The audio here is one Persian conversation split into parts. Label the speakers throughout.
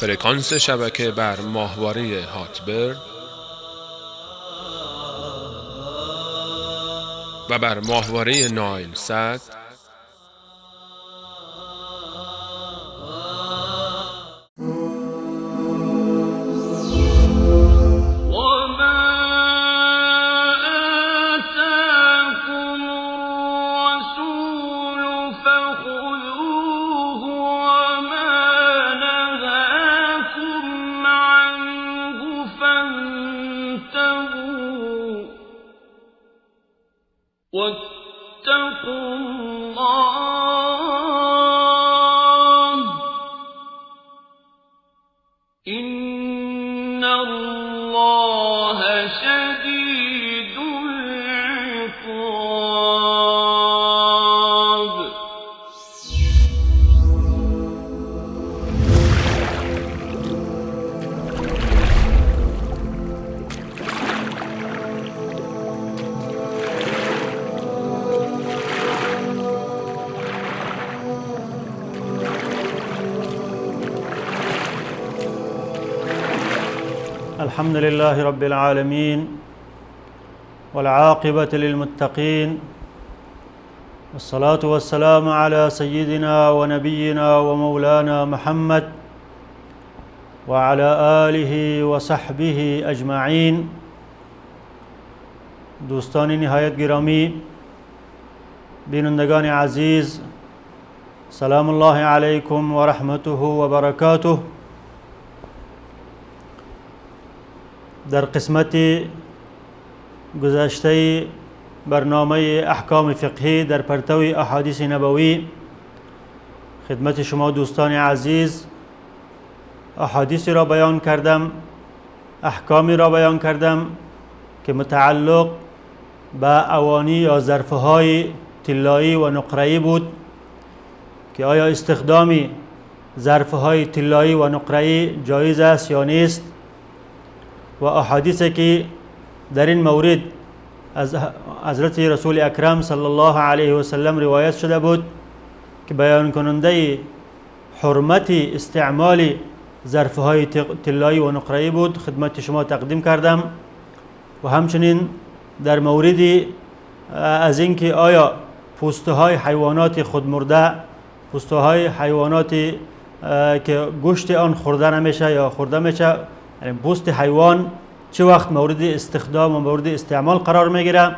Speaker 1: فرکانس شبکه بر ماهواره هاتبرد و بر ماهواره نایل سات
Speaker 2: واتقوا الله إن الله شديد العقاب.
Speaker 3: الحمد لله رب العالمين والعاقبة للمتقين والصلاة والسلام على سيدنا ونبينا ومولانا محمد وعلى آله وصحبه أجمعين. دوستان نهایت گرامی، بینندگان عزیز، سلام الله علیکم و رحمته و برکاته. در قسمت گذشته برنامه احکام فقهی در پرتو احادیث نبوی خدمت شما دوستان عزیز احادیثی را بیان کردم، احکامی را بیان کردم که متعلق به اوانی یا ظرفهای طلایی و نقره‌ای بود که آیا استخدام ظرفهای طلایی و نقره‌ای جایز است یا نیست، و احادیثی که در این مورد از حضرت رسول اکرم صلی الله علیه و سلم روایت شده بود که بیان کننده حرمت استعمال ظرفهای طلایی و نقره‌ای بود، خدمت شما تقدیم کردم. و همچنین در مورد از اینکه آیا پوستهای حیوانات خودمرده، پوستهای حیوانات که گوشت آن خورده نمیشه یا خورده میشه، یعنی پوست حیوان چه وقت مورد استخدام و مورد استعمال قرار میگیره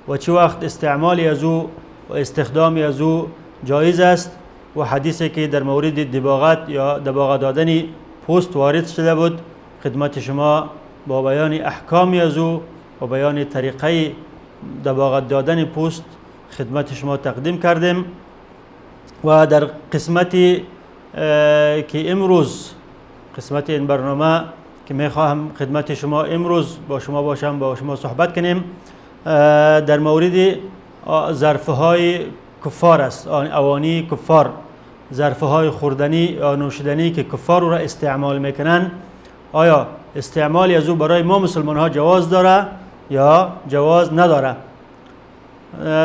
Speaker 3: و چه وقت استعمال از او و استخدام از او جایز است، و حدیثی که در مورد دباغت یا دباغ دادن پوست وارد شده بود خدمت شما با بیان احکام از او و بیان طریقه دباغ دادن پوست خدمت شما تقدیم کردیم. و در قسمتی که امروز قسمت این برنامه که میخواهم خدمت شما امروز با شما باشم، با شما صحبت کنیم در مورد ظرفهای کفار است، اوانی کفار، ظرفهای خوردنی یا نوشیدنی که کفار را استعمال میکنن. آیا استعمالی از او برای ما مسلمان ها جواز داره یا جواز نداره؟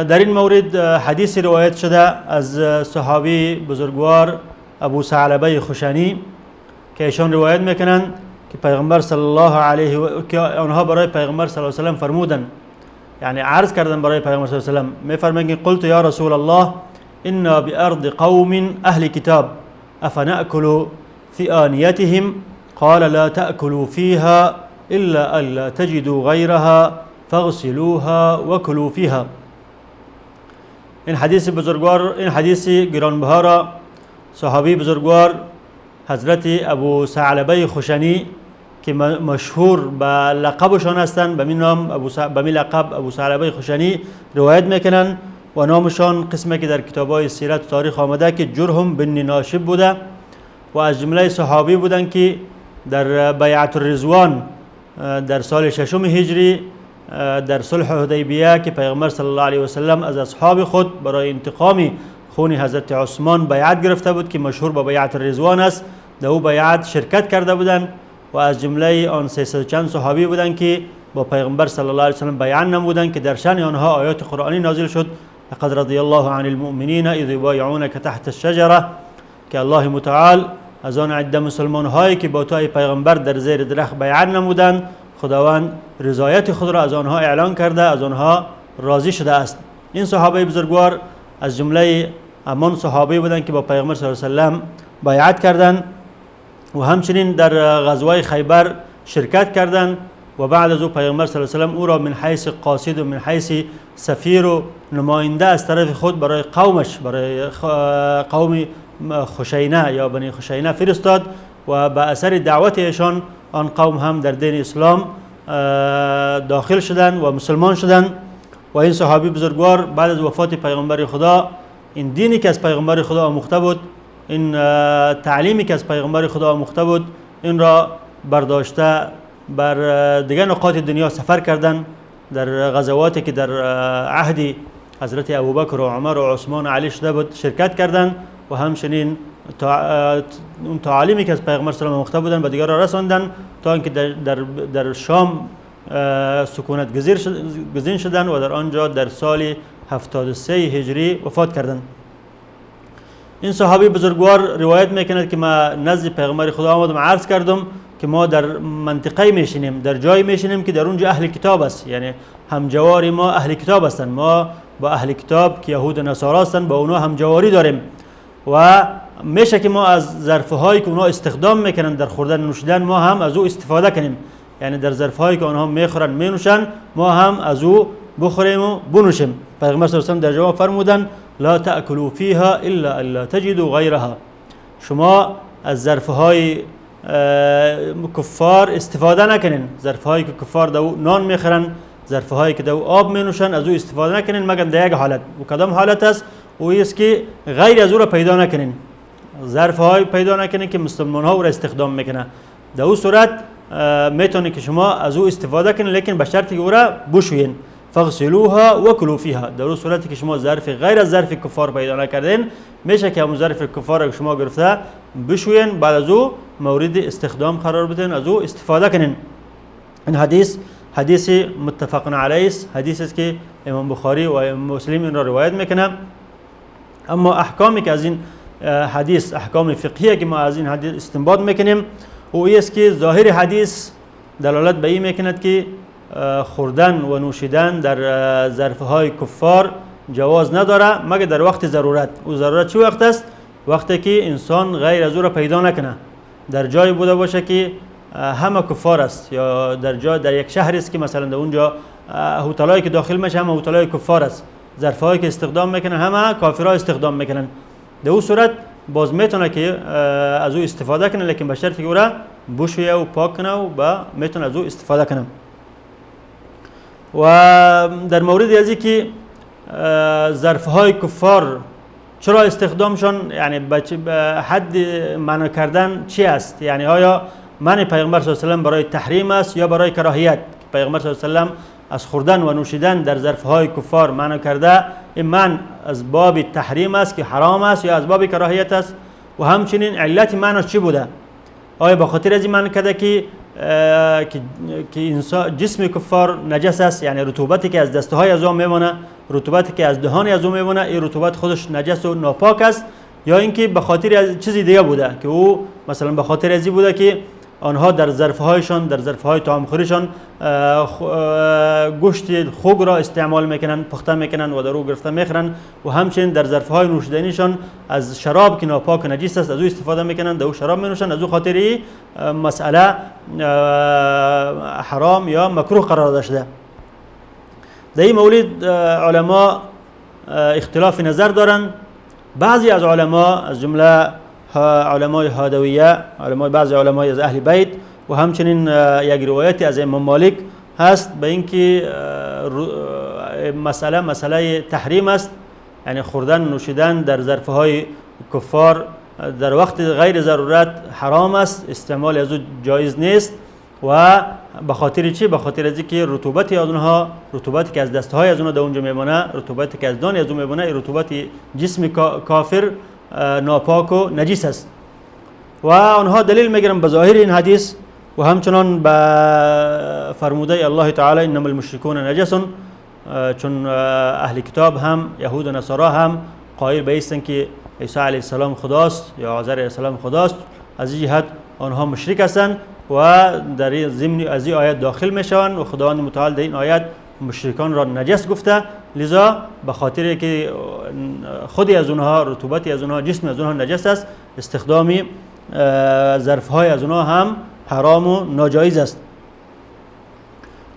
Speaker 3: در این مورد حدیث روایت شده از صحابی بزرگوار ابو ثعلبه خشنی که ایشان روایت میکنن که پیغمبر صلی الله علیه و که آنها برای پیغمبر صلی الله علیه و سلم فرمودن، یعنی عرض کردن برای پیغمبر صلی الله علیه و سلم، میفرمایند قلت یا رسول الله انا بارض قوم اهل کتاب افنأكل في آنيتهم قال لا تأكلوا فيها الا الا تجدوا غيرها فاغسلوها وكلوا فيها. این حدیث بزرگوار، این حدیث گرانبها را صحابی بزرگوار حضرت ابو ثعلبه خشنی که مشهور به لقبشان هستند، به نام به لقب ابو ثعلبه خشنی روایت میکنن و نامشان قسمی که در کتاب‌های سیرت و تاریخ آمده که جرهم بن ناشب بوده و از جمله صحابی بودند که در بیعت الرضوان در سال 6 هجری در صلح حدیبیه که پیغمبر صلی الله علیه و سلم از اصحاب خود برای انتقام خون حضرت عثمان بیعت گرفته بود که مشهور به بیعت الرضوان است، در او بیعت شرکت کرده بودند و از جمله آن 300 چند صحابی بودند که با پیغمبر صلی الله علیه و سلم بیعت نمودند که در شأن آنها آیات قرآنی نازل شد لقد رضی الله عن المؤمنین اذ یبایعونک تحت الشجره، که الله متعال از آن عده مسلمان هایی که با تو ای پیغمبر در زیر درخت بیعت نمودند خداوند رضایت خود را از آنها اعلان کرده، از آنها راضی شده است. این صحابه بزرگوار از جمله همان صحابه بودند که با پیغمبر صلی الله علیه و سلم بیعت کردند و همچنین در غزوه خیبر شرکت کردند و بعد از او پیغمبر صلی الله علیه و سلم او را من حیث قاصد و من حیث سفیر و نماینده از طرف خود برای قومش، برای قوم خشینه یا بنی خشینه فرستاد و به اثر دعوت ایشان آن قوم هم در دین اسلام داخل شدند و مسلمان شدند. و این صحابی بزرگوار بعد از وفات پیغمبر خدا این دینی که از پیغمبر خدا آموخته بود، این تعلیمی که از پیغمبر خدا آموخته بود، این را برداشته بر دیگر نقاط دنیا سفر کردند. در غزواتی که در عهد حضرت ابوبکر و عمر و عثمان و علی شده بود شرکت کردند و همچنین اون تعالیمی که از پیغمبر صلی الله علیه و آله آموخته بودند به دیگر را رساندند تا اینکه در شام سکونت گزین شدند و در آنجا در سال 73 هجری وفات کردند. این صحابی بزرگوار روایت میکند که ما نزد پیغمبر خدا آمدم عرض کردم که ما در منطقه میشینیم، در جایی میشینیم که در اونجا اهل کتاب است، یعنی همجواری ما اهل کتاب هستند، ما با اهل کتاب که یهود و نصارا هستند با اونا همجواری داریم و میشه که ما از ظرفهایی که اونا استخدام میکنن در خوردن و نوشیدن ما هم از او استفاده کنیم، یعنی در ظرفهایی که آنها میخورن مینوشن ما هم از او بخوریم و بنوشیم. پیغمبر صلی الله علیه و آله در جواب فرمودند لا تأکلوا فیها الا تجدوا غیرها، شما از ظرفهای کفار استفاده نکنین، ظرفهایی که کفار دو نان میخورن، ظرفهایی که دو آب مینوشن از او استفاده نکنین مگر در یک حالت. و کدام حالت است؟ او است که غیر از او را پیدا نکنین، ظرفهای پیدا نکنین که مسلمان ها او را استخدام میکنه. در او صورت میتونه که شما از او استفاده کنین لیکن به شرطی که او را بشوین. فغسلوها و کلوا فیها، در اون صورتی که شما ظرف غیر از ظرف کفار پیدا نکردین میشه که همون ظرف کفار که شما گرفته بشوین، بعد از او مورد استخدام قرار بدین، از او استفاده کنین. این حدیث متفق علیه است، حدیث است که امام بخاری و امام مسلم این را روایت میکنه. اما احکامی که از این حدیث، احکام فقهی که ما از این حدیث استنباط میکنیم او است که ظاهر حدیث دلالت به این میکند که خوردن و نوشیدن در ظرفهای کفار جواز نداره مگر در وقت ضرورت. و ضرورت چه وقت است؟ وقتی که انسان غیر از او را پیدا نکنه، در جایی بوده باشه که همه کفار است یا در یک شهر است که مثلا در اونجا هتلایی که داخل میشه همه هتلای کفار است، ظرفهایی که استخدام میکنن همه کافرها استخدام میکنن. در اون صورت باز میتونه که از او استفاده کنه لیکن به شرطی که او را بشویه و پاک کنه و میتونه از او استفاده کنه. و در مورد ازی که ظرفهای کفار چرا استخدامشون، یعنی به حد منع کردن چی است؟ یعنی آیا منع پیغمبر صلی الله علیه و سلم برای تحریم است یا برای کراهیت؟ پیغمبر صلی الله علیه و سلم از خوردن و نوشیدن در ظرفهای کفار منع کرده، این منع از باب تحریم است که حرام است یا از باب کراهیت است؟ و همچنین علت منعش چی بوده؟ آیا به خاطر از این منع کرده که انسان جسم کفار نجس است، یعنی رطوبتی که از دستهای از او میمونه، رطوبتی که از دهان از او میمونه، این رطوبت خودش نجس و ناپاک است، یا اینکه به خاطر از چیزی دیگه بوده که او مثلا به خاطر ازی بوده که آنها در ظرفهایشان، در ظرفهای طعام خوریشان گوشت خوک را استعمال میکنن، پخته میکنن و در او گرفته میخورن، و همچنین در ظرفهای نوشیدنیشان از شراب که ناپاک و نجس است از او استفاده میکنن، در او شراب مینوشن، از او خاطر مسئله حرام یا مکروه قرار داده شده. در این مورد علما اختلاف نظر دارند. بعضی از علما از جمله علمای هادویه، بعضی علمای از اهل بیت و همچنین یک روایتی از امام مالک هست به اینکه مسئله تحریم است، یعنی خوردن و نوشیدن در ظرفهای کفار در وقت غیر ضرورت حرام است، استعمال از او جایز نیست. و به خاطر چی؟ به خاطر از اینکه رطوبتی از اونها، رطوبتی که از دستهای از اونها در اونجا میمونه، رطوبتی که از دانی از اون میمونه، رطوبت جسم کافر ناپاک و نجیس است. و آنها دلیل میگیرن به ظاهر این حدیث و همچنان به فرموده الله تعالی انما المشركون نجس، چون اهل کتاب هم یهود و نصارا هم قائل به ایستن که عیسی علیه السلام خداست یا عزیر علیه السلام خداست، از این جهت آنها مشرک هستند و در ضمن از این آیت داخل میشوند و خداوند متعال در این آیت مشرکان را نجس گفته، لذا به خاطر که خودی از اونها رطوبتی از اونها جسم از اونها نجس است، استخدام ظرفهای از اونها هم حرام و ناجایز است.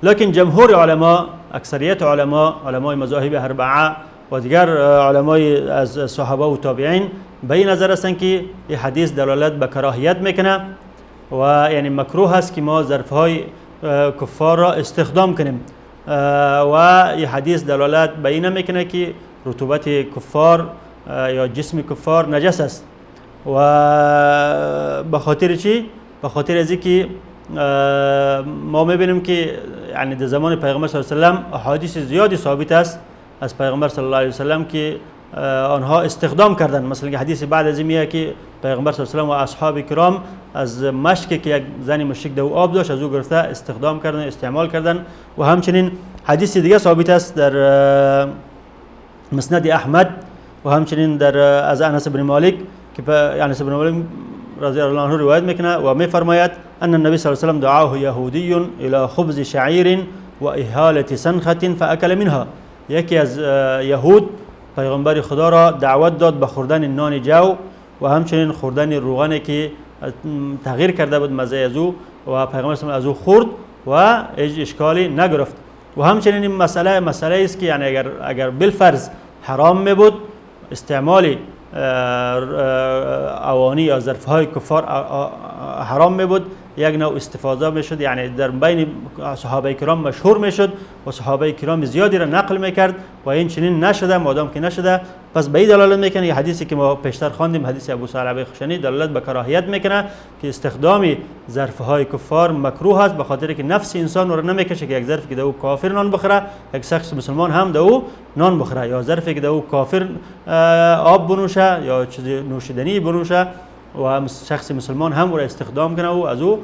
Speaker 3: لكن جمهور علما، اکثریت علمای مذاهب اربعه و دیگر علمای از صحابه و تابعین به این نظر هستند که این حدیث دلالت به کراهیت میکنه و یعنی مکروه است که ما ظرفهای کفار را استخدام کنیم و این حدیث دلالت به این میکنه که رطوبت کفار یا جسم کفار نجس است. و به خاطر چی؟ به خاطر از اینکه ما میبینیم که یعنی در زمان پیغمبر صلی الله علیه و سلم احادیث زیادی ثابت است از پیغمبر صلی الله علیه و سلم که آنها استخدام کردن. مثلا حدیث بعد از این میگه که پیغمبر صلی الله علیه و سلم و اصحاب کرام از مشکی که یک زن مشرک دو آب داشت از او گرفته استخدام کردن، استعمال کردن. و همچنین حدیث دیگه ثابت است در مسند احمد و همچنین در از انس بن مالک که انس بن مالک رضی الله عنه روایت میکنه و میفرماید ان النبی صلی الله علیه و سلم دعاه یهودی الى خبز شعیر و اهاله سنخه فاکل منها. یکی از یهود پیغمبر خدا را دعوت داد به خوردن نان جو و همچنین خوردن روغنی که تغییر کرده بود مزه از او و پیغمبر صلی الله علیه و از او خورد و هیچ اشکالی نگرفت. و همچنین این مسئله است که یعنی اگر بالفرض حرام می بود استعمال اوانی یا ظرفهای کفار حرام می بود، یک نوع استفاده می شد، یعنی در بین صحابه کرام مشهور می شد و صحابه کرام زیادی را نقل می کرد و این چنین نشده. مادام که نشده پس به این دلالت میکنه. حدیثی که ما پیشتر خواندیم حدیث ابو ثعلبه خشنی دلالت به کراهیت میکنه که استخدام ظرفهای کفار مکروه است، به خاطر که نفس انسان رو نمیکشه که یک ظرفی که دو کافر نان بخوره یک شخص مسلمان هم دو نان بخوره، یا ظرفی که دو کافر آب بنوشه یا چیز نوشیدنی بنوشه و شخص مسلمان هم رو استخدام کنه و از او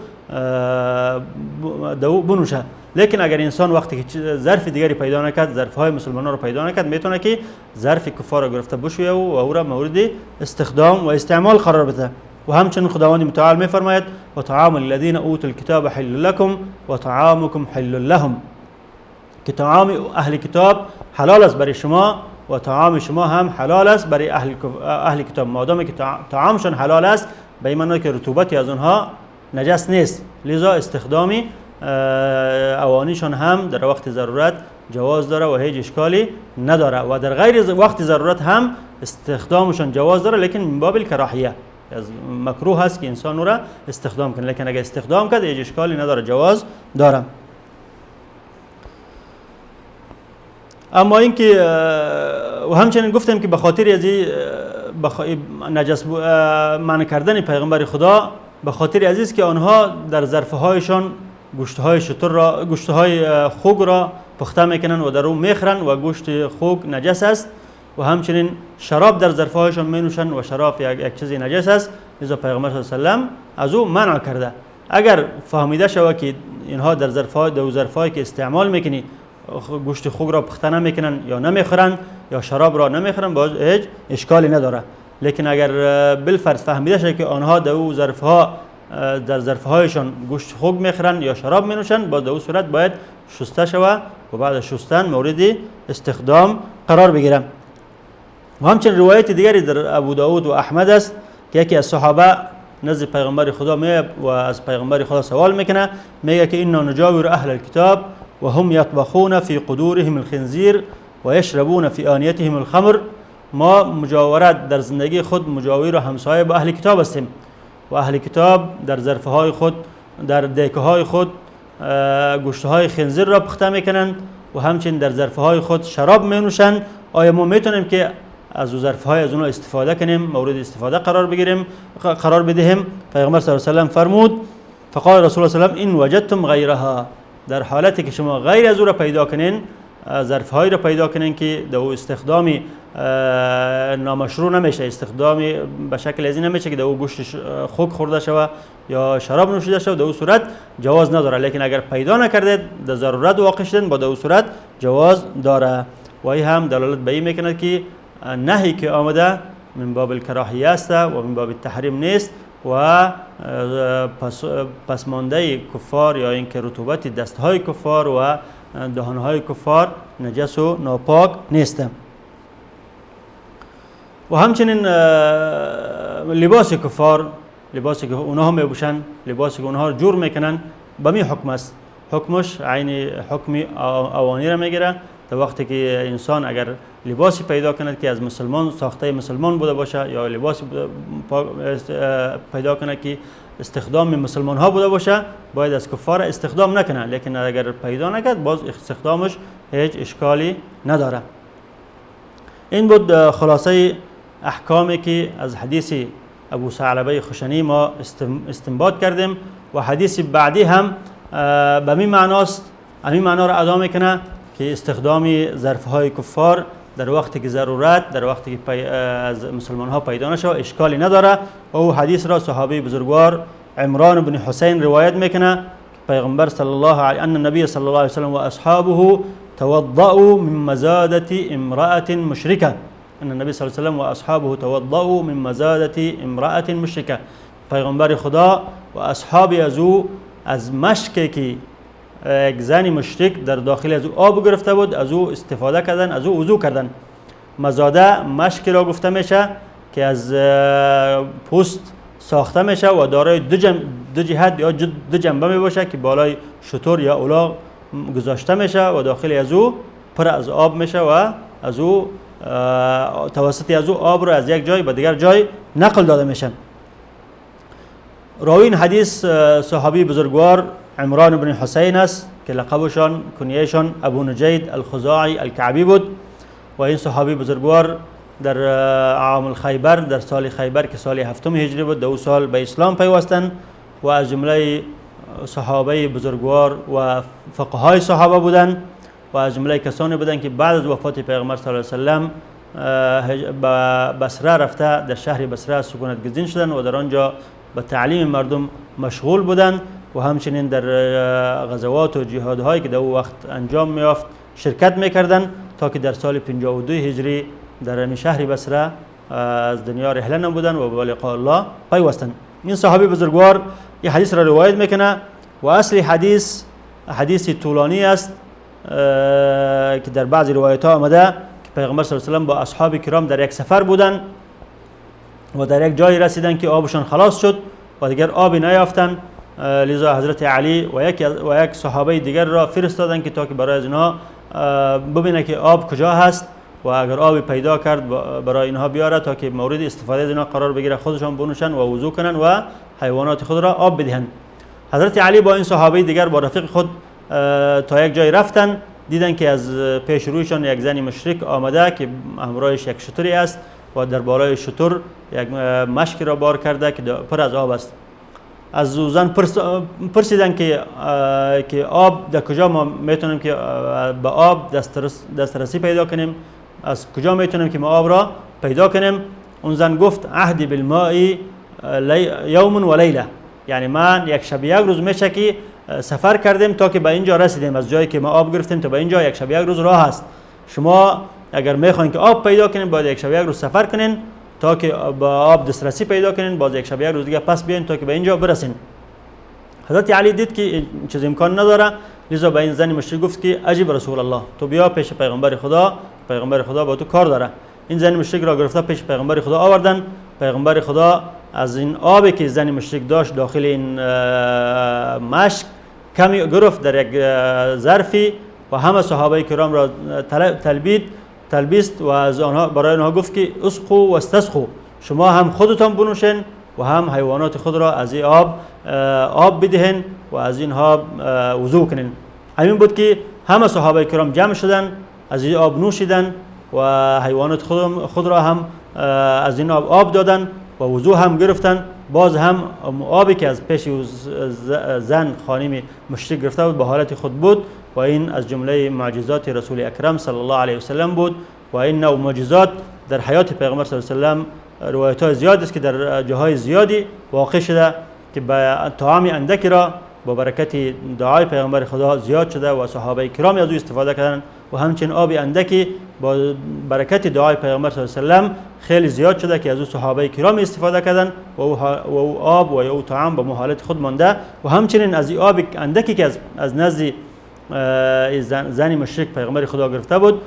Speaker 3: دو بنوشه. لیکن اگر انسان وقتی که ظرف دیگری پیدا نکرد، ظرفهای مسلمانان رو پیدا نکرد، میتونه که ظرف کفار رو گرفته بشویه و او را مورد استخدام و استعمال قرار بده. و همچنین خداوند متعال میفرماید و طعام الذین اوتوا الکتاب حل لكم و طعامکم حل لهم، که طعام اهل کتاب حلال است برای شما و طعام شما هم حلال است برای اهل کتاب. مادامی که طعامشون حلال است به این معنی که رطوبتی از اونها نجس نیست، لذا استخدام اوانیشون هم در وقت ضرورت جواز داره و هیچ اشکالی نداره و در غیر وقت ضرورت هم استخدامشون جواز داره، لیکن من باب الکراهیه، از مکروه هست که انسان را استخدام کنه، لیکن اگر استخدام کرد هیچ اشکالی نداره، جواز داره. اما اینکه و همچنین گفتم که به خاطر از نجس منع کردن پیغمبر خدا به خاطر عزیز که آنها در ظرفهایشان گوشتهای شتر را، گوشتهای خوک را پخته میکنن و در اون میخرن و گوشت خوک نجس است و همچنین شراب در ظرفهایشان مینوشن و شراب یک چیزی نجس است، لذا پیغمبر صلی الله علیه و سلم از او منع کرده. اگر فهمیده شود که اینها در ظرفهایی که استعمال میکنی گوشت خوک را پخته نمیکنن یا نمیخورن یا شراب را نمیخورن باز هیچ اشکالی نداره. لیکن اگر بالفرض فهمیده شد که آنها در ظرفهایشان گوشت خوک میخورن یا شراب مینوشن باز در اون صورت باید شسته شود و بعد از شستن مورد استخدام قرار بگیرن. و همچنین روایت دیگری در ابو داود و احمد است که یکی از صحابه نزد پیغمبر خدا میاد و از پیغمبر خدا سوال میکنه، میگه که اینا نجاور اهل الكتاب و هم یطبخون فی قدورهم الخنزیر و یشربون فی آنیتهم الخمر. ما مجاورت در زندگی خود مجاور و همسایه با اهل کتاب هستیم و اهل کتاب در ظرفهای خود، در دیکه های خود گوشتهای خنزیر را پخته میکنند و همچنین در ظرفهای خود شراب مینوشند. آیا ما میتونیم که از ظرفهای از اونها استفاده کنیم، مورد استفاده قرار بدهیم؟ پیغمبر صلی الله علیه و سلم فرمود فقال رسول الله صلی الله علیه و سلم ان وجدتم غیرها، در حالتی که شما غیر از او را پیدا کنین، ظرفهایی را پیدا کنین که در استخدامی نامشروع نمیشه، استخدامی به شکل از این نمیشه که در او گوشت خوک خورده شود یا شراب نوشیده شود، در او صورت جواز نداره. لیکن اگر پیدا نکردید در ضرورت واقع شدن با در او صورت جواز داره. و این هم دلالت به این میکند که نهی که آمده من باب الکراهیه است و من باب التحریم نیست و پسمانده کفار یا اینکه رطوبت دستهای کفار و دهانهای کفار نجس و ناپاک نیست. و همچنین لباس کفار، لباسی که اونها هم میپوشن، لباسی که اونها جور میکنن، به می حکم است. حکمش عین حکم اوانی را میگیره. در وقتی که انسان اگر لباسی پیدا کند که از مسلمان ساخته مسلمان بوده باشه یا لباسی پیدا کند که استخدام مسلمان ها بوده باشه، باید از کفار استخدام نکنه. لیکن اگر پیدا نکرد باز استخدامش هیچ اشکالی نداره. این بود خلاصه احکامی که از حدیث ابو ثعلبه خشنی ما استنباط کردیم و حدیث بعدی هم به می معناست، همین معنا را ادا میکنه که استخدام ظرفهای کفار در وقتی که ضرورت، در وقتی که از مسلمان ها پیدا نشه اشکالی نداره. و او حدیث را صحابی بزرگوار عمران بن حسین روایت میکنه پیغمبر صلی الله علیه ان النبی صلی الله علیه و سلم و اصحابه توضؤوا من مزادة امرأة مشركة. ان النبی صلی الله علیه و سلم و اصحابه توضؤوا من مزادة امرأة مشركة. پیغمبر خدا و اصحاب از مشکی که یک زن مشرک در داخل از او آب گرفته بود از او استفاده کردن، از او وضو کردن. مزاده مشکی را گفته میشه که از پوست ساخته میشه و دارای دو جهت یا دو جنبه می باشه که بالای شتر یا الاغ گذاشته میشه و داخل از او پر از آب میشه و از او توسط از او آب را از یک جای به دیگر جای نقل داده میشه. راوی این حدیث صحابی بزرگوار عمران بن حسین است که لقبشان کنیهشان ابو نجید الخزاعی الکعبی بود و این صحابی بزرگوار در عام خیبر، در سال خیبر که سال 7 هجری بود، دو سال به اسلام پیوستند و از جمله صحابه بزرگوار و فقهای صحابه بودند و از جمله کسانی بودند که بعد از وفات پیغمبر صلی الله علیه و سلم به بصره رفته، در شهر بصره سکونت گزین شدند و در آنجا به تعلیم مردم مشغول بودند و همچنین در غزوات و جهادهایی که در او وقت انجام می‌یافت شرکت می‌کردند تا که در سال 52 هجری در شهر بصره از دنیا رحله نمودند و به لقاء الله پیوستند. این صحابی بزرگوار این حدیث را روایت میکنه و اصل حدیث طولانی است که در بعضی روایت ها آمده که پیغمبر صلی الله علیه و سلم با اصحاب کرام در یک سفر بودند و در یک جایی رسیدند که آبشان خلاص شد و دیگر آبی نیافتند. لذا حضرت علی و یک صحابه دیگر را فرستادند که تا که برای اینها ببینه که آب کجا هست و اگر آبی پیدا کرد برای اینها بیاره تا که مورد استفاده از اینها قرار بگیره، خودشان بنوشن و وضو کنن و حیوانات خود را آب بدهند. حضرت علی با این صحابه دیگر با رفیق خود تا یک جای رفتن، دیدن که از پیش رویشان یک زن مشرک آمده که همراهش یک شتری است و در بالای شتر یک مشک را بار کرده که پر از آب است. از زن پرسیدن که آب در کجا ما میتونیم که به آب دسترسی پیدا کنیم، از کجا میتونیم که ما آب را پیدا کنیم؟ اون زن گفت عهدی بالماء یوم و لیله، یعنی من یک شب یک روز میشه که سفر کردیم تا که به اینجا رسیدیم، از جایی که ما آب گرفتیم تا به اینجا یک شب یک روز راه است. شما اگر میخواین که آب پیدا کنین باید یک شب یک روز سفر کنین تا که با آب دسترسی پیدا کنین، باز یک شب یک روز دیگه پس بیاین تا که به اینجا برسین. حضرت علی دید که این چیز امکان نداره، لذا به این زن مشرک گفت که عجیب رسول الله، تو بیا پیش پیغمبر خدا، پیغمبر خدا با تو کار داره. این زن مشرک را گرفته پیش پیغمبر خدا آوردن. پیغمبر خدا از این آبی که زن مشرک داشت داخل این مشک کمی گرفت در یک ظرفی و همه صحابه کرام را تلبیست و از آنها برای آنها گفت که اسقوا و استسقوا، شما هم خودتان بنوشین و هم حیوانات خود را از این آب بدهین و از این آب وضو کنین. همین بود که همه صحابه کرام جمع شدن، از این آب نوشیدن و حیوانات خود را هم از این آب دادن و وضو هم گرفتن. باز هم آبی که از پیش زن خانم مشرک گرفته بود به حالت خود بود و این از جمله معجزات رسول اکرم صلی الله علیه و سلم بود و این نوع معجزات در حیات پیغمبر صلی الله علیه و سلم روایت‌های زیاد است که در جاهای زیادی واقع شده که به طعام اندکی را با برکت دعای پیغمبر خدا زیاد شده و صحابه کرام از او استفاده کردن و همچنین آب اندکی با برکت دعای پیغمبر صلی الله علیه و سلم خیلی زیاد شده که از او صحابه کرام استفاده کردن و او آب و او طعام به حالت خود مانده و همچنین از این آب اندکی که از نزد زن مشرک پیغمبر خدا گرفته بود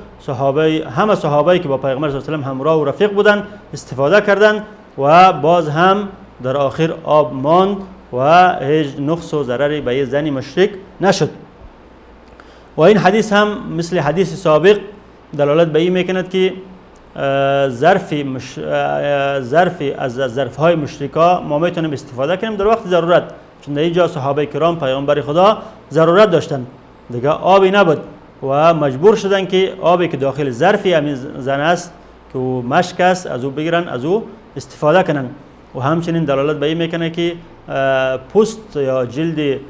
Speaker 3: همه صحابه که با پیغمبر صلی الله علیه و سلم همراه و رفیق بودن استفاده کردند و باز هم در آخر آب ماند و هیچ نقص و ضرری به این زن مشرک نشد. و این حدیث هم مثل حدیث سابق دلالت به این میکند که ظرفی از ظرفهای مشرکا ما میتونیم استفاده کنیم در وقت ضرورت، چون در اینجا صحابه کرام پیغمبر خدا ضرورت داشتن، دیگه آبی نبود و مجبور شدن که آبی که داخل ظرفی همین زن است که مشک است از او بگیرن، از او استفاده کنن. و همچنین دلالت به این میکنه که پوست یا جلد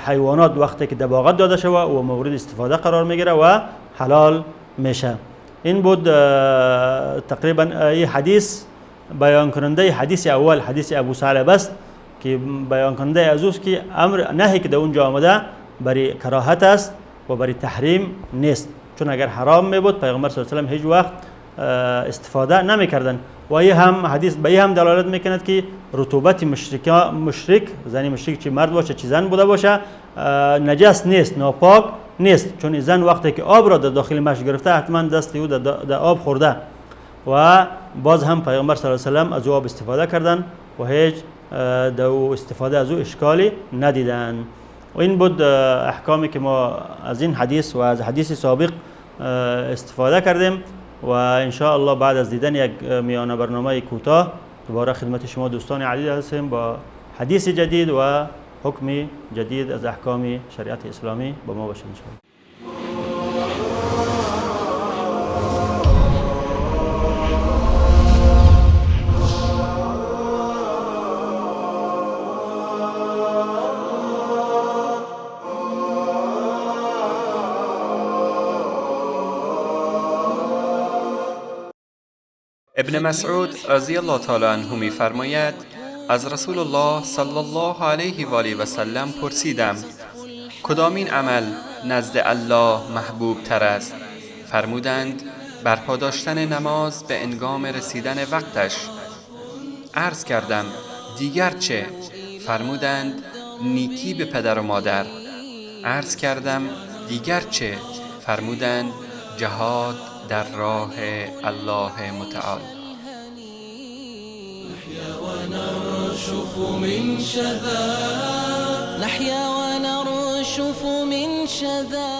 Speaker 3: حیوانات وقتی که دباغت داده شود و مورد استفاده قرار میگیره و حلال میشه. این بود تقریبا این حدیث بیان کننده حدیث اول، حدیث ابو ثعلبه است که بیان کننده از اوست که امر نهی که در اونجا آمده برای کراهت است و برای تحریم نیست، چون اگر حرام می بود پیغمبر صلی الله علیه و آله هیچ وقت استفاده نمی کردن. و این هم حدیث به این هم دلالت میکند که رطوبت مشرک، زن مشرک چه مرد باشه چه زن بوده باشه، نجس نیست، ناپاک نیست، چون زن وقتی که آب را در داخل مشک گرفته حتما دست او در آب خورده و باز هم پیغمبر صلی الله علیه و سلم از او آب استفاده کردن و هیچ در استفاده از او اشکالی ندیدن. و این بود احکامی که ما از این حدیث و از حدیث سابق استفاده کردیم و ان شاء الله بعد از دیدن یک میانه برنامه کوتاه دوباره خدمت شما دوستان عزیز هستیم با حدیث جدید و حکم جدید از احکام شریعت اسلامی. با ما باشید ان شاء الله.
Speaker 4: ابن مسعود رضی الله تعالی عنه می فرماید از رسول الله صلی الله علیه و آله و سلم پرسیدم کدامین عمل نزد الله محبوب تر است؟ فرمودند برپا داشتن نماز به هنگام رسیدن وقتش. عرض کردم دیگر چه؟ فرمودند نیکی به پدر و مادر. عرض کردم دیگر چه؟ فرمودند جهاد در راه الله متعال.
Speaker 5: نحيا ونرشف من شذا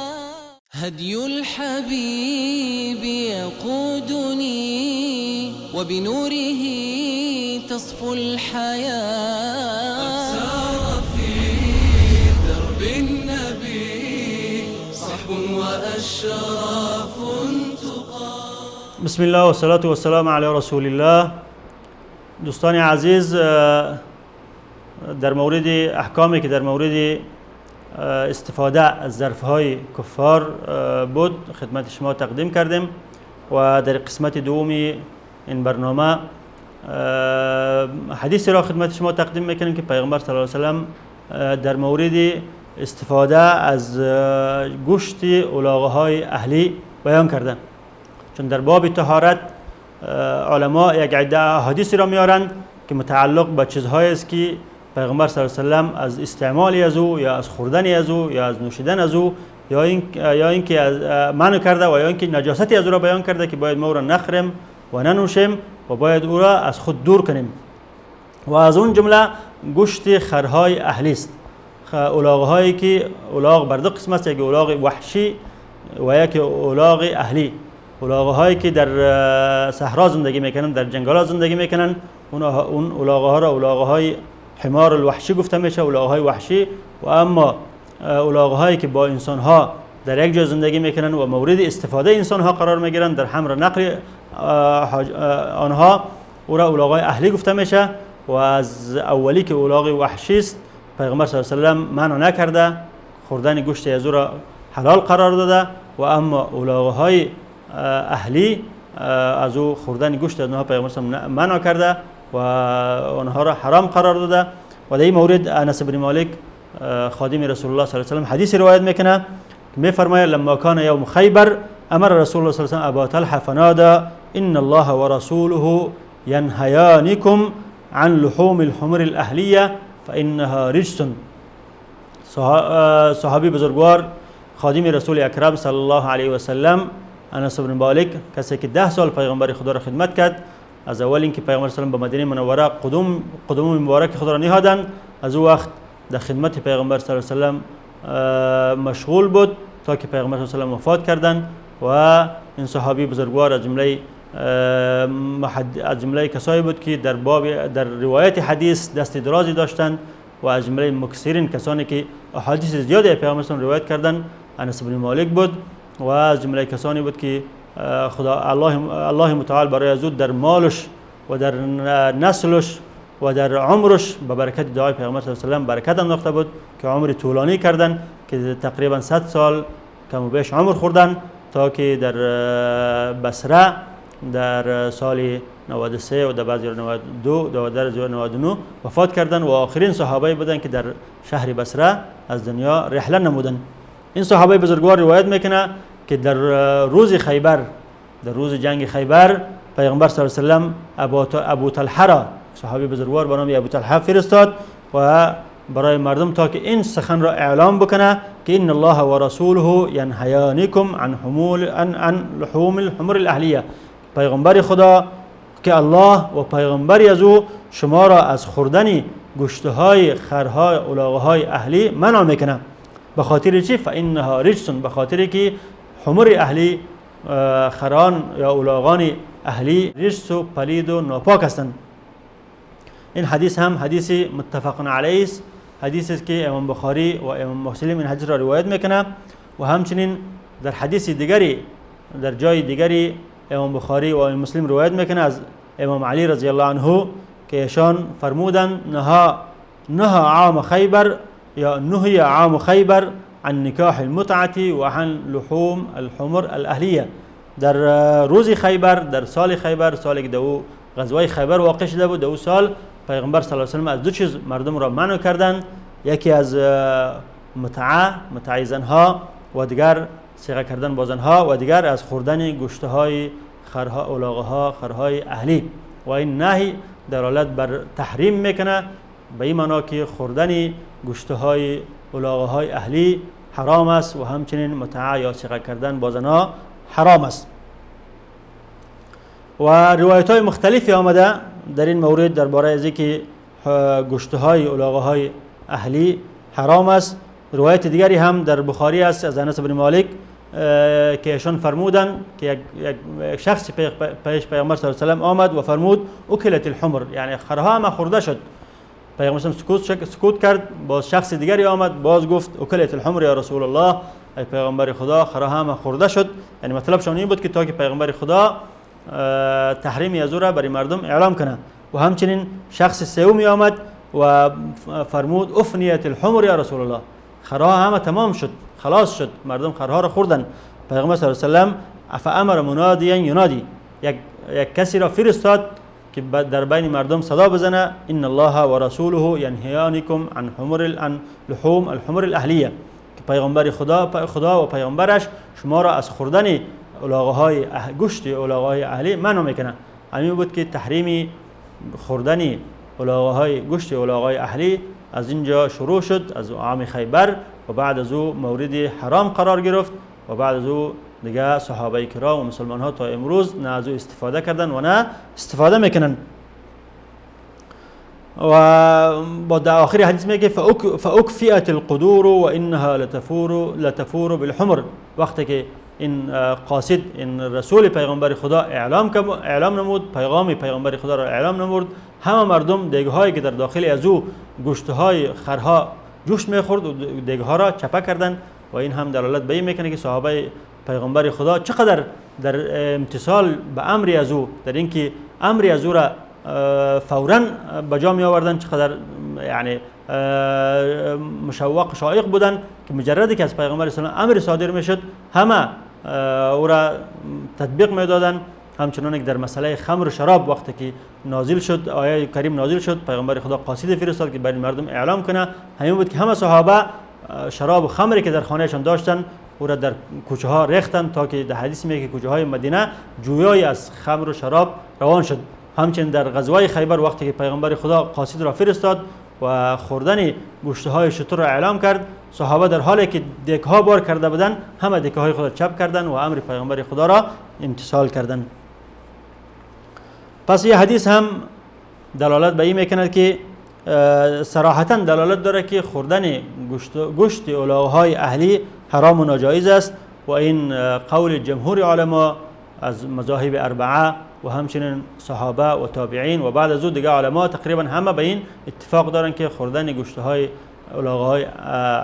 Speaker 5: هدي الحبيب يقودني وبنوره تصفو الحياة. سار في درب النبي صحب وأشراف تقام.
Speaker 3: بسم الله والصلاة والسلام علی رسول الله. دوستان عزیز، در مورد احکامی که در مورد استفاده از ظرفهای کفار بود خدمت شما تقدیم کردیم و در قسمت دوم این برنامه حدیث را خدمت شما تقدیم میکنیم که پیغمبر صلی الله علیه و سلم در مورد استفاده از گوشت الاغه‌های اهلی بیان کردن، چون در باب طهارت علما یک عده احادیث را میارند که متعلق به چیزهایی است که پیغمبر صلی الله علیه و سلم از استعمال از او یا از خوردن از او یا از نوشیدن از او یا اینکه منع کرده و یا اینکه نجاستی از او را بیان کرده که باید ما او را نخوریم و ننوشیم و باید او را از خود دور کنیم. و از اون جمله گوشت خرهای اهلی است، الاغ‌هایی که الاغ بر دو قسم است، یک الاغ وحشی و یک الاغ اهلی. الاغ‌هایی که در صحرا زندگی میکنن، در جنگل‌ها زندگی میکنن، اون الاغ‌ها را الاغ‌های حمار الوحشی گفته میشه، الاغ‌های وحشی. و اما الاغ‌هایی که با انسان‌ها در یک جا زندگی میکنن و مورد استفاده انسان‌ها قرار میگیرن در حمل نقل آنها، او را الاغ‌های اهلی گفته میشه. و از اولی که الاغ وحشی است پیغمبر صلی الله علیه و سلم منع نکرده، خوردن گوشت از او را حلال قرار داده. و اما الاغ‌های اهلی از او خوردن گوشت از آنها پیغمبر صلی الله علیه و سلم منع کرده و آنها را حرام قرار داده. و در این مورد انس بن مالک خادم رسول الله صلی الله علیه و سلم حدیث روایت میکنه، میفرماید لما کان یوم خیبر امر رسول الله صلی الله علیه و ابا طلحه فنادى ان الله ورسوله ينهيانكم عن لحوم الحمر الاهلیه فانها رجس. صحابی بزرگوار خادم رسول اکرم صلی الله علیه و سلم انس بن مالک، کسی که 10 سال پیغمبر خدا را خدمت کرد، از اول اینکه پیغمبر صلی الله علیه و سلم به مدینه منوره قدوم مبارک خدا را نهادند، از او وقت در خدمت پیغمبر صلی الله علیه و سلم مشغول بود تا که پیغمبر صلی الله علیه و سلم وفات کردند. و این صحابی بزرگوار از جمله کسایی بود که در روایت حدیث دست درازی داشتند و از جمله مکثرین کسانی که احادیث زیادی پیغمبر صلی الله علیه و سلم روایت کردند انس بن مالک بود و از جمله کسانی بود که خدا الله متعال برای از در مالش و در نسلش و در عمرش به برکت دعای پیغمبر صلی الله علیه و سلم برکت انداخته بود که عمر طولانی کردند که تقریبا 100 سال کم و بیش عمر خوردن تا که در بصره در سال 93 و در بعضی 92 و در 99 وفات کردند و آخرین صحابه بودند که در شهر بصره از دنیا رحله نمودند. این صحابه بزرگوار روایت میکنه که در روز خیبر، در روز جنگ خیبر، پیغمبر صلی الله علیه و سلم ابو طلحه را، صحابی بزرگوار به نام ابو طلحه فرستاد و برای مردم تا که این سخن را اعلام بکنه که ان الله و رسوله ینهیانکم عن لحوم الحمر الاهلیه، پیغمبر خدا که الله و پیغمبری از او شما را از خوردن گوشتهای خرهای الاغهای اهلی منع میکنه. به خاطر چی؟ فانها رجس، به خاطر که حمر اهلی، خران یا الاغان اهلی رجس و پلید و ناپاک هستند. این حدیث هم حدیث متفق علیه است، حدیثی است که امام بخاری و امام مسلم این حدیث را روایت میکنه و همچنین در حدیث دیگری در جای دیگری امام بخاری و امام مسلم روایت میکنه از امام علی رضی الله عنه که ایشان فرمودند نهى عام خیبر یا نهی عام خیبر عن نکاح المتعه و عن لحوم الحمر الاهلیه. در روز خیبر، در سال خیبر، سالی که دو غزوه خیبر واقع شده بود، دو سال پیغمبر صلی الله علیه و سلم از دو چیز مردم را منع کردند، یکی از متعه زنها و دیگر صیغه کردن با زنها و دیگر از خوردن گوشتهای خرها الاغها خرهای اهلی. و این نهی دلالت بر تحریم میکنه به این معنا که خوردن گوشتهای الاغهای اهلی حرام است و همچنین متعه یا صیغه کردن با زنها حرام است. و روایت های مختلفی آمده در این مورد درباره از اینکه گوشتهای الاغهای اهلی حرام است. روایت دیگری هم در بخاری است از انس بن مالک که ایشان فرمودند که یک شخص پیش پیامبر صلی الله علیه و سلم آمد و فرمود اکلت الحمر، یعنی خرها هم خورده شد. پیامبر صلی الله علیه و سلم سکوت کرد، باز شخص دیگری آمد باز گفت اکلت الحمر یا رسول الله، ای پیغمبر خدا خرها هم خورده شد. یعنی مطلب شون این بود که تا که پیغمبر خدا تحریم از او را برای مردم اعلام کنه. و همچنین شخص سومی آمد و فرمود افنیت الحمر یا رسول الله، خرها همه تمام شد، خلاص شد، مردم خرها را خوردن. پیغمبر صلی الله علیه و سلم فامر منادیا ینادی، یک کسی را فرستاد که در بین مردم صدا بزنه ان الله و رسوله ینهیانکم عن لحوم الحمر الاهلیه، که پیغمبر خدا و پیغمبرش شما را از خوردن الاغهای گوشت الاغهای اهلی منع میکنه. همین بود که تحریم خوردن الاغهای گوشت الاغهای اهلی از اینجا شروع شد، از عام خیبر، و بعد از او مورد حرام قرار گرفت و بعد از او دیگه صحابه کرام و مسلمان ها تا امروز نه از او استفاده کردن و نه استفاده میکنن. و با در آخر حدیث میگه فاکفئت القدور و انها لتفور بالحمر، وقتی که این قاصد، این رسول پیغمبر خدا اعلام نمود، پیغام پیغمبر خدا را اعلام نمود، همه مردم دیگهایی که در داخل از او گوشتهای خرها جوش میخورد و دیگها را چپه کردند. و این هم دلالت به این میکنه که صحابه پیغمبر خدا چقدر در امتثال به امر از او، در اینکه امر از او را فوراً به جا می آوردن، چقدر یعنی مشوق شایق بودن که مجردی که از پیغمبر صلی الله علیه و امر صادر میشد همه او را تطبیق میدادن. همچنان که در مسئله خمر و شراب وقتی که نازل شد، آیه کریم نازل شد، پیغمبر خدا قاصد فرستاد که بین مردم اعلام کنه، همین بود که همه صحابه شراب و خمری که در خانهشان داشتن او را در کوچه ها ریختند تا که در حدیث میگه که کوچه های مدینه جویای از خمر و شراب روان شد. همچنین در غزوه خیبر وقتی که پیغمبر خدا قاصد را فرستاد و خوردن گوشت های شتر را اعلام کرد، صحابه در حالی که دیگه ها بار کرده بودند همه دیگه های خود چپ کردند و امر پیغمبر خدا را امتثال کردند. پس یه حدیث هم دلالت به این میکند که صراحتا دلالت داره که خوردن گوشت الاغ‌های اهلی حرام و ناجایز است و این قول جمهور علما از مذاهب اربعه و همچنین صحابه و تابعین و بعد از او دیگه علما تقریبا همه به این اتفاق دارن که خوردن گوشت‌های الاغ‌های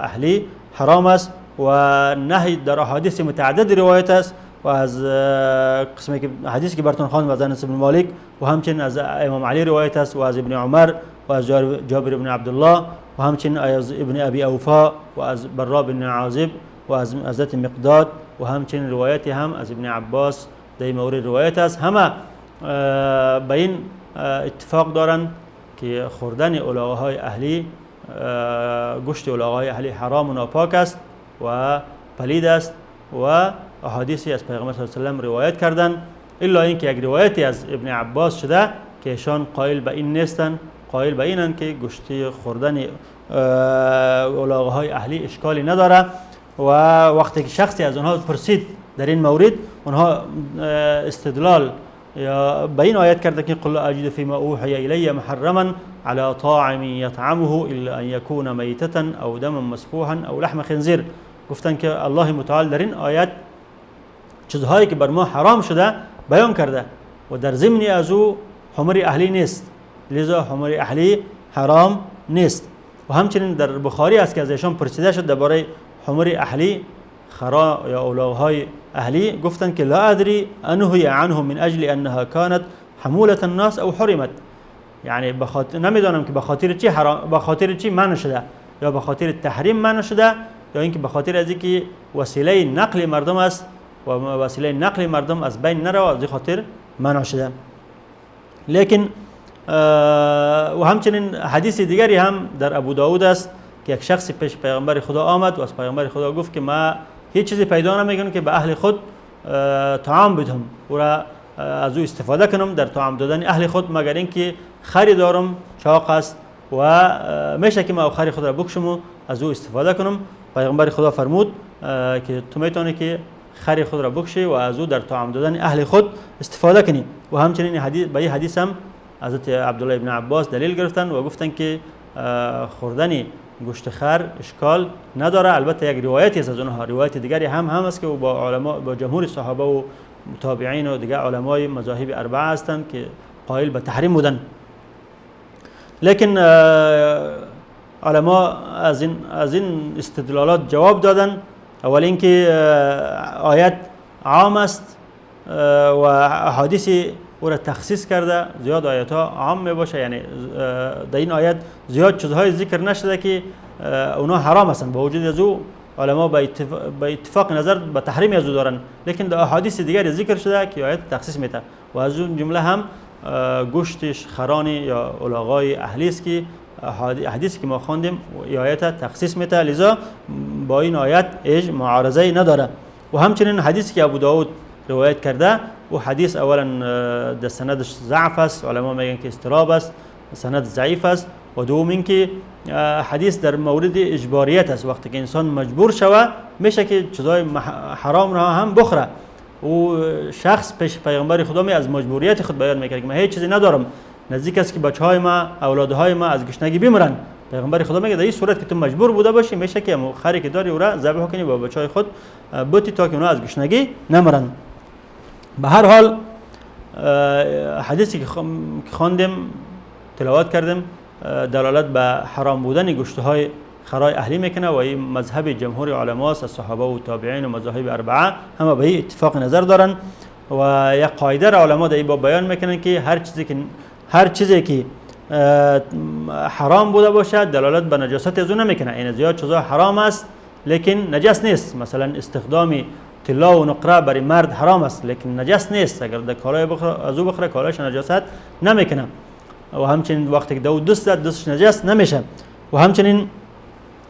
Speaker 3: اهلی حرام است و نهی در احادیث متعدد روایت است و از قسمی که حدیثی که براتون خواندم از انس بن مالک و همچنین از امام علی روایت است و از ابن عمر و از جابر بن عبدالله و همچنین از ابن ابی اوفا و از برا بن عازب و از حضرت مقداد و همچنین روایتی هم از ابن عباس در مورد روایت است. همه به این اتفاق دارند که خوردن الاغ‌های اهلی گوشت الاغ‌های اهلی حرام و ناپاک است و پلید است و احادیثی از پیغمبر صلی الله علیه و سلم روایت کردند، الا اینکه یک روایتی از ابن عباس شده که ایشان قائل به این نیستند، قائل به اینند که گوشت خوردن الاغ‌های اهلی اشکالی نداره و وقتی که شخصی از آنها پرسید در این مورد، آنها استدلال یا به این آیت کرده که قل اجد فيما اوحي الي محرما على طاعم يطعمه الا ان يكون ميتة او دما مسفوحا او لحم خنزير. گفتن که الله متعال در این آیت چیزهایی که بر ما حرام شده بیان کرده و در ضمن از او حمر اهلی نیست، لذا حمر اهلی حرام نیست. و همچنین در بخاری است که از ایشان پرسیده شد درباره حمر اهلی خرا یا الاغ‌های اهلی، گفتن که لا ادري انهي عنه من اجل انها كانت حمولة الناس او حرمت، یعنی نمیدانم که به خاطر چی حرام، به خاطر چی منع شده، یا به خاطر تحریم منع شده یا اینکه به خاطر از اینکه وسیله نقل مردم است و وسیله نقل مردم از بین نره از خاطر منع شده. لیکن و همچنین حدیث دیگری هم در ابو داود است که یک شخصی پیش پیغمبر خدا آمد و از پیغمبر خدا گفت که ما هیچ چیزی پیدا نمیکنم که به اهل خود طعام بدهم و را از او استفاده کنم در طعام دادن اهل خود، مگر اینکه خری دارم چاق است و میشه که ما خری خود را بکشم و از او استفاده کنم. پیغمبر خدا فرمود که تو میتونی که خری خود را بکشی و از او در طعام دادن اهل خود استفاده کنی. و همچنین حدیث به این حدیث هم حضرت عبدالله ابن عباس دلیل گرفتن و گفتن که خوردن گوشت خر اشکال نداره. البته یک روایتی از اونها، روایت دیگری هم است که با علما، با جمهور صحابه و تابعین و دیگر علمای مذاهب اربعه هستند که قائل به تحریم بودن. لیکن علما از این استدلالات جواب دادن. اول اینکه آیت عام است و احادیث او را تخصیص کرده، زیاد آیات ها عام می باشه، یعنی در این آیت زیاد چیزهای ذکر نشده که اونا حرام هستند، با وجود از او علما به اتفاق نظر به تحریم از او دارن، لیکن در احادیث دیگری ذکر شده که آیت تخصیص میده و از اون جمله هم گوشت خرانی یا الاغای اهلی است که حدیثی که ما خواندیم آیت تخصیص میده، لذا با این آیت هیچ معارضه نداره. و همچنین حدیثی که ابو داود روایت کرده و حدیث اولا در سندش ضعف است، علما میگن که اضطراب است، سند ضعیف است. و دوم اینکه حدیث در مورد اجباریت است، وقتی که انسان مجبور شوه میشه که چیزای حرام را هم بخوره. و شخص پیش پیغمبر خدا می از مجبوریت خود بیان میکنه که من هیچ چیزی ندارم، نزدیک است که بچهای ما، اولادهای ما از گشنگی بمیرن. پیغمبر خدا میگه در این صورت که تو مجبور بوده باشی میشه که خری که داری او را ذبح کنی با بچهای خود بوتی تا که اونا از گشنگی نمیرن. به هر حال حدیثی که خواندیم تلاوت کردیم دلالت به حرام بودن گوشت‌های خرای اهلی میکنه و این مذهب جمهور علما است، از صحابه و تابعین و مذاهب اربعه همه به این اتفاق نظر دارن. و یک قاعده را علما در این باب بیان میکنن که هر چیزی که حرام بوده باشه دلالت به نجاست از اون نمیکنه. این زیاد چیزا حرام است لیکن نجس نیست. مثلا استخدام طلا و نقره برای مرد حرام است لیکن نجس نیست، اگر در کالای از او بخره کالایش نجاست نمیکنه. و همچنین وقتی که دستش نجس نمیشه. و همچنین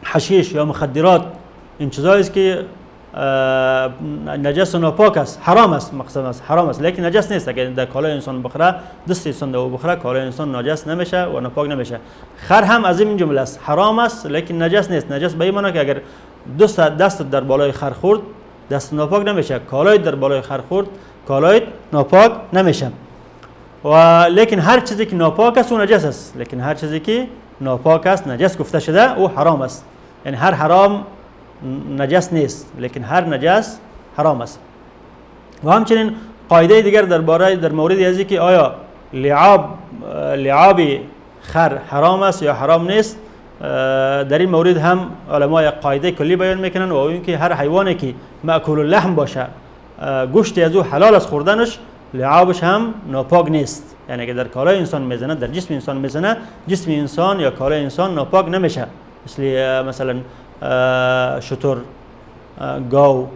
Speaker 3: حشیش یا مخدرات این چیزایی است که نجس و ناپاک است، حرام است، مقصد است حرام است، لیکن نجس نیست. اگر در کالای انسان بخوره، دست انسان او بخوره، کالای انسان نجس نمیشه و ناپاک نمیشه. خر هم از این جمله است، حرام است لیکن نجس نیست. نجس به این معنی که اگر دست در بالای خر خورد، دست ناپاک نمیشه. کالای در بالای خر خورد، کالای ناپاک نمیشه. و لیکن هر چیزی که ناپاک است اون نجس است. لیکن هر چیزی که ناپاک است نجس گفته شده او حرام است. یعنی هر حرام نجس نیست، لیکن هر نجس حرام است. و همچنین قاعده دیگر در مورد ازی که آیا لعاب خر حرام است یا حرام نیست، در این مورد هم علما قاعده کلی بیان میکنن و این که هر حیوانی که مأکول اللحم باشه، گوشت از او حلال است خوردنش، لعابش هم ناپاک نیست. یعنی اگر در کالای انسان میزنه، در جسم انسان میزنه، جسم انسان یا کالای انسان ناپاک نمیشه. مثلا شتر، گاو،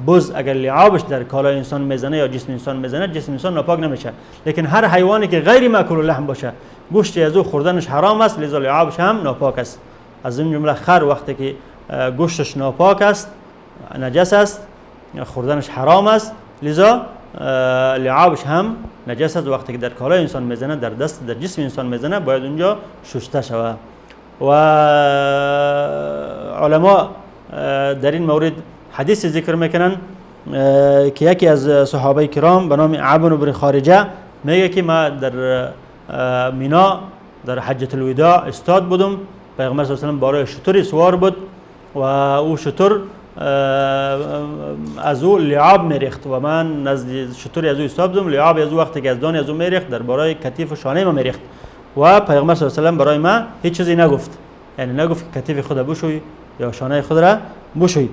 Speaker 3: بز اگر لعابش در کالای انسان میزنه یا جسم انسان میزنه، جسم انسان ناپاک نمیشه. لیکن هر حیوانی که غیر مأکول اللحم باشه، گوشت از او خوردنش حرام است، لذا لعابش هم ناپاک است. از این جمله خر وقتی که گوشتش ناپاک است، نجس است، خوردنش حرام است، لذا لعابش هم نجس است. وقتی که در کالای انسان میزنه، در جسم انسان میزنه، باید اونجا شسته شود. و علما در این مورد حدیث ذکر میکنن که یکی از صحابه کرام به نام عبن بن خارجه میگه که ما در مینا در حجة الوداع استاد بودم، پیغمبر صلی الله علیه و سلم برای شتری سوار بود و او شتر از او لعاب میریخت و من نزد شتری از او استاد بودم. لعاب از او وقتی که از دانی از او میریخت در برای کتیف و شانه ما میریخت و پیغمبر صلی الله علیه و سلم برای ما هیچ چیزی نگفت، یعنی نگفت که کتیف خود بشوی یا شانه خود را بشوی.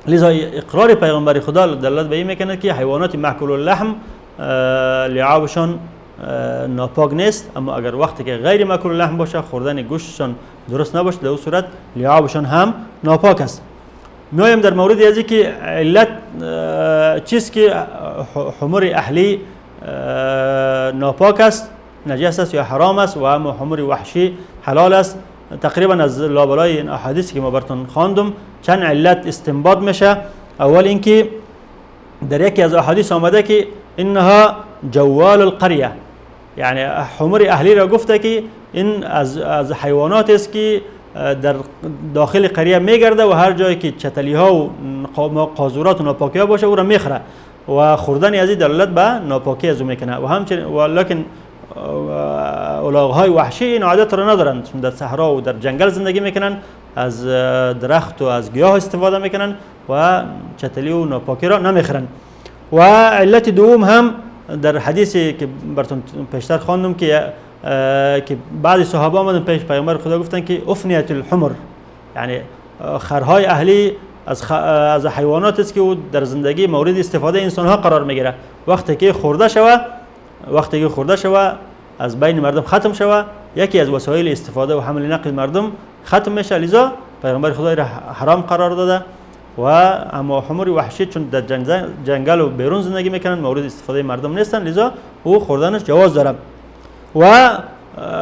Speaker 3: لذا اقرار پیغمبر خدا دلالت به این میکنه که حیوانات مأکول اللحم لعابشان ناپاک نیست، اما اگر وقتی که غیر مأکول اللحم باشه، خوردن گوشتشان درست نباشه، در اون صورت لعابشان هم ناپاک است. میایم در مورد ازی که علت چیز که حمر اهلی ناپاک است، نجس است یا حرام است و اما حمر وحشی حلال است. تقریبا از لابلای این احادیث که ما براتون خواندم چند علت استنباط میشه. اول اینکه در یکی از احادیث آمده که انها جوال القريه، یعنی حمر اهلی را گفته که این از حیوانات است که در داخل قریه میگرده و هر جایی که چتلی ها و قاذورات و ناپاکی ها باشه او را میخوره و خوردن از این دلالت به ناپاکی از او میکنه. و همچنین ولکن الاغ‌های وحشی این عادت را ندارند، چون در صحرا و در جنگل زندگی میکنن، از درخت و از گیاه استفاده میکنن و چتلی و ناپاکی را نمیخورن. و علت دوم هم در حدیثی که براتون پیشتر خواندم که بعضی صحابه آمدن پیش پیامبر خدا گفتن که افنیت الحمر، یعنی خرهای اهلی از حیوانات است که او در زندگی مورد استفاده انسان ها قرار میگیره. وقتی که خورده شوه از بین مردم ختم شوه، یکی از وسایل استفاده و حمل نقل مردم ختم میشه، لذا پیامبر خدا را حرام قرار داده. و اما حمر وحشی چون در جنگل و بیرون زندگی میکنن، مورد استفاده مردم نیستن، لذا او خوردنش جواز داره. و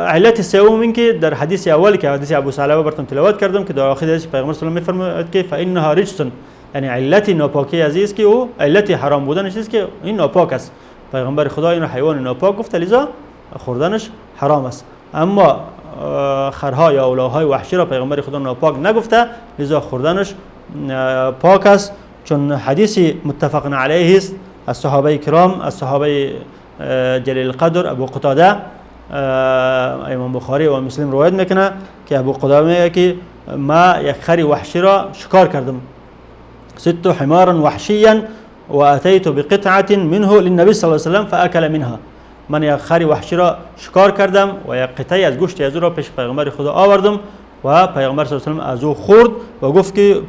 Speaker 3: علت سوم این که در حدیث اولی که حدیث ابو ثعلبه براتون تلاوت کردم که در آخر حدیث پیغمبر صلی الله علیه و آله میفرماید که فانها رجس، یعنی علت ناپاکی عزیز که او علت حرام بودنش است که این ناپاک است. پیغمبر خدا این حیوان ناپاک گفته، لذا خوردنش حرام است. اما خرها یا الاغ‌های وحشی را پیغمبر خدا ناپاک نگفته، لذا خوردنش پاک است. چون حدیثی متفق علیه است از صحابه کرام، از صحابه جلیل القدر ابو قتاده، امام بخاری و مسلم روایت میکنه که ابو قتاده میگه که ما یک خر وحشی را شکار کردم، ست حمارا وحشیا و اتیت بقطعه منه للنبي صلی الله علیه و سلم فاکل منها. من یک خر وحشی را شکار کردم و یک قطعه از گوشت از او را پیش پیغمبر خدا آوردم و پیغمبر صلی الله علیه و سلم از او خورد و گفت که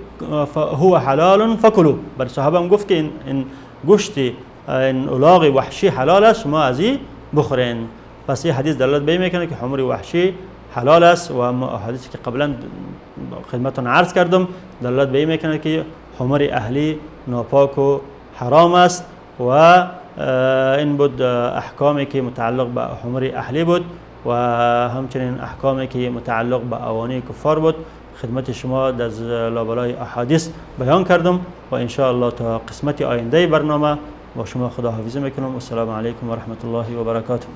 Speaker 3: هو حلال فکلوا. بر صحابه هم گفت که این گوشت این الاغ وحشی حلال است، شما از این بخورین. پس این حدیث دلالت به این میکنه که حمر وحشی حلال است و حدیثی که قبلا خدمتتون عرض کردم دلالت به این میکنه که حمر اهلی ناپاک و حرام است. و این بود احکامی که متعلق به حمر اهلی بود و همچنین احکامی که متعلق به اوانه کفار بود. خدمت شما از لابلای احادیث بیان کردم و ان شاء الله تا قسمت آینده برنامه با شما خداحافظی میکنم. السلام علیکم و رحمت الله و برکاته.